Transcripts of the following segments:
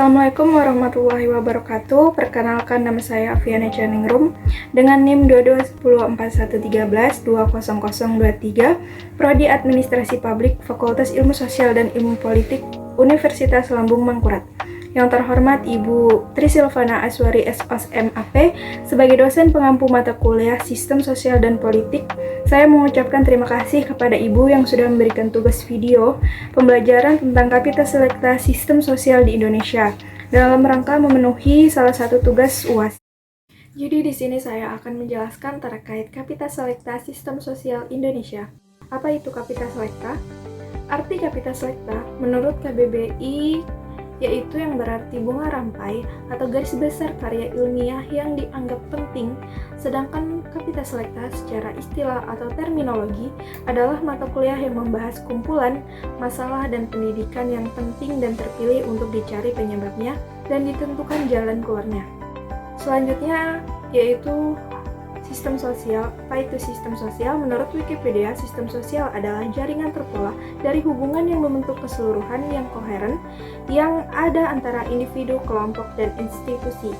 Assalamualaikum warahmatullahi wabarakatuh. Perkenalkan, nama saya Afiana Chaningrum dengan NIM 22104113200023, Prodi Administrasi Publik, Fakultas Ilmu Sosial dan Ilmu Politik, Universitas Lambung Mangkurat. Yang terhormat Ibu Trisilvana Aswari SOSMAP sebagai dosen pengampu mata kuliah Sistem Sosial dan Politik, saya mengucapkan terima kasih kepada Ibu yang sudah memberikan tugas video pembelajaran tentang Kapita Selekta Sistem Sosial di Indonesia dalam rangka memenuhi salah satu tugas UAS. Jadi di sini saya akan menjelaskan terkait Kapita Selekta Sistem Sosial Indonesia. Apa itu Kapita Selekta? Arti Kapita Selekta menurut KBBI yaitu yang berarti bunga rampai atau garis besar karya ilmiah yang dianggap penting, sedangkan Kapita Selekta secara istilah atau terminologi adalah mata kuliah yang membahas kumpulan, masalah, dan pendidikan yang penting dan terpilih untuk dicari penyebabnya dan ditentukan jalan keluarnya. Selanjutnya yaitu sistem sosial. Apa itu sistem sosial? Menurut Wikipedia, sistem sosial adalah jaringan terpola dari hubungan yang membentuk keseluruhan yang koheren yang ada antara individu, kelompok, dan institusi.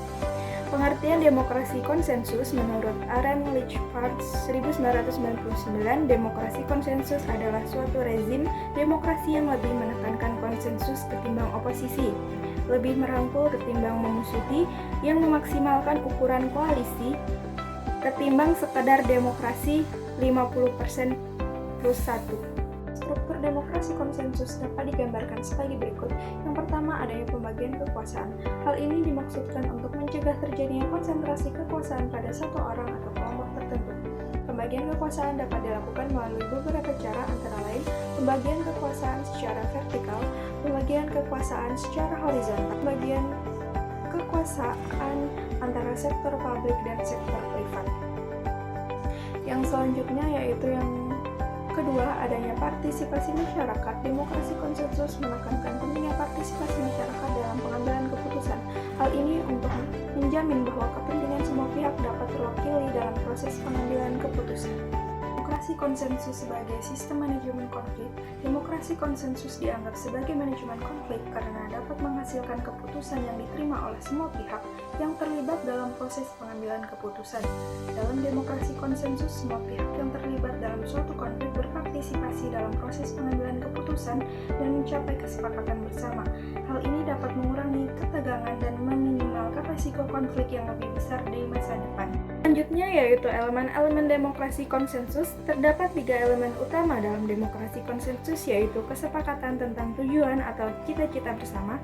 Pengertian demokrasi konsensus menurut Aaron Lichford 1999, demokrasi konsensus adalah suatu rezim demokrasi yang lebih menekankan konsensus ketimbang oposisi, lebih merangkul ketimbang memusuhi, yang memaksimalkan ukuran koalisi ketimbang sekedar demokrasi 50% plus 1. Struktur demokrasi konsensus dapat digambarkan sebagai berikut. Yang pertama, adanya pembagian kekuasaan. Hal ini dimaksudkan untuk mencegah terjadinya konsentrasi kekuasaan pada satu orang atau kelompok tertentu. Pembagian kekuasaan dapat dilakukan melalui beberapa cara, antara lain pembagian kekuasaan secara vertikal, pembagian kekuasaan secara horizontal, pembagian kekuasaan antara sektor publik dan sektor privat. Yang selanjutnya yaitu yang kedua, adanya partisipasi masyarakat. Demokrasi konsensus menekankan pentingnya partisipasi masyarakat dalam pengambilan keputusan. Hal ini untuk menjamin bahwa kepentingan semua pihak dapat terwakili dalam proses pengambilan keputusan. Demokrasi konsensus sebagai sistem manajemen konflik. Demokrasi konsensus dianggap sebagai manajemen konflik karena dapat menghasilkan keputusan yang diterima oleh semua pihak yang terlibat dalam proses pengambilan keputusan. Dalam demokrasi konsensus, semua pihak yang terlibat dalam suatu konflik berpartisipasi dalam proses pengambilan keputusan dan mencapai kesepakatan bersama. Hal ini dapat mengurangi ketegangan dan meminimalkan risiko konflik yang lebih besar di masa depan. Selanjutnya yaitu elemen-elemen demokrasi konsensus. Terdapat 3 elemen utama dalam demokrasi konsensus, yaitu kesepakatan tentang tujuan atau cita-cita bersama,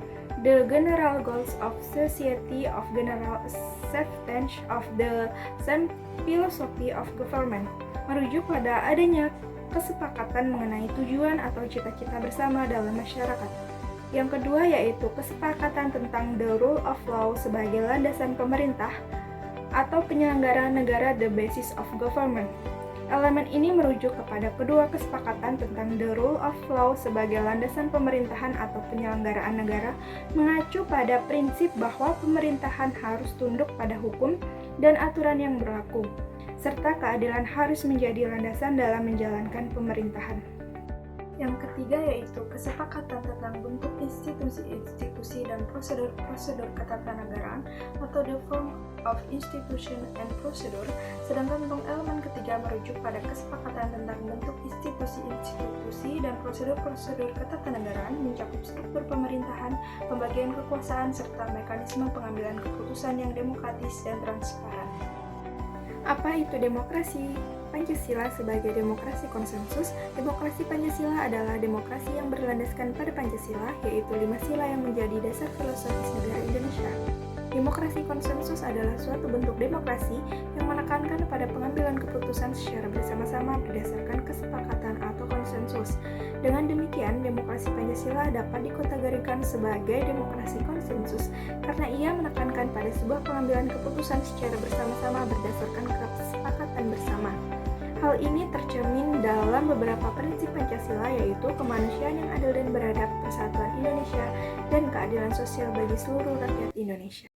the general goals of society, of general acceptance of the same philosophy of government, merujuk pada adanya kesepakatan mengenai tujuan atau cita-cita bersama dalam masyarakat. Yang kedua yaitu kesepakatan tentang the rule of law sebagai landasan pemerintah atau penyelenggaraan negara, the basis of government. Elemen ini merujuk kepada kedua kesepakatan tentang the rule of law sebagai landasan pemerintahan atau penyelenggaraan negara, mengacu pada prinsip bahwa pemerintahan harus tunduk pada hukum dan aturan yang berlaku, serta keadilan harus menjadi landasan dalam menjalankan pemerintahan. Yang ketiga yaitu kesepakatan tentang bentuk institusi-institusi dan prosedur-prosedur ketatanegaraan atau the form of institution and procedure, sedangkan untuk elemen ketiga merujuk pada kesepakatan tentang bentuk institusi-institusi dan prosedur-prosedur ketatanegaraan mencakup struktur pemerintahan, pembagian kekuasaan, serta mekanisme pengambilan keputusan yang demokratis dan transparan. Apa itu demokrasi? Pancasila sebagai demokrasi konsensus. Demokrasi Pancasila adalah demokrasi yang berlandaskan pada Pancasila, yaitu 5 sila yang menjadi dasar filosofis negara Indonesia. Demokrasi konsensus adalah suatu bentuk demokrasi yang menekankan pada pengambilan keputusan secara bersama-sama berdasarkan kesepakatan atau konsensus. Dengan demikian, demokrasi Pancasila dapat dikategorikan sebagai demokrasi konsensus karena ia menekankan pada sebuah pengambilan keputusan secara bersama-sama berdasarkan kesepakatan bersama. Hal ini tercermin dalam beberapa prinsip Pancasila, yaitu kemanusiaan yang adil dan beradab, persatuan Indonesia, dan keadilan sosial bagi seluruh rakyat Indonesia.